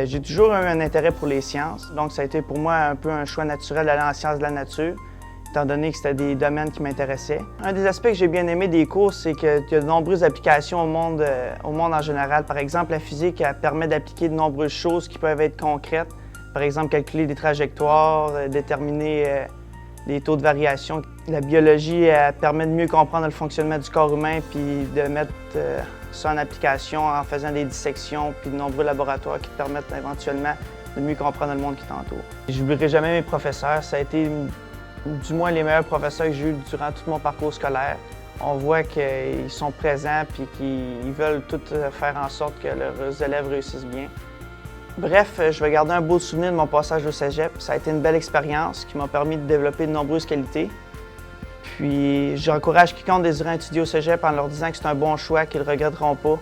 J'ai toujours eu un intérêt pour les sciences, donc ça a été pour moi un peu un choix naturel d'aller en sciences de la nature, étant donné que c'était des domaines qui m'intéressaient. Un des aspects que j'ai bien aimé des cours, c'est qu'il y a de nombreuses applications au monde en général. Par exemple, la physique elle permet d'appliquer de nombreuses choses qui peuvent être concrètes. Par exemple, calculer des trajectoires, déterminer des taux de variation. La biologie elle permet de mieux comprendre le fonctionnement du corps humain puis de mettre ça en application en faisant des dissections puis de nombreux laboratoires qui te permettent éventuellement de mieux comprendre le monde qui t'entoure. Je n'oublierai jamais mes professeurs. Ça a été du moins les meilleurs professeurs que j'ai eus durant tout mon parcours scolaire. On voit qu'ils sont présents puis qu'ils veulent tout faire en sorte que leurs élèves réussissent bien. Bref, je vais garder un beau souvenir de mon passage au cégep. Ça a été une belle expérience qui m'a permis de développer de nombreuses qualités. Puis j'encourage quiconque désirant étudier au cégep en leur disant que c'est un bon choix, qu'ils ne regretteront pas.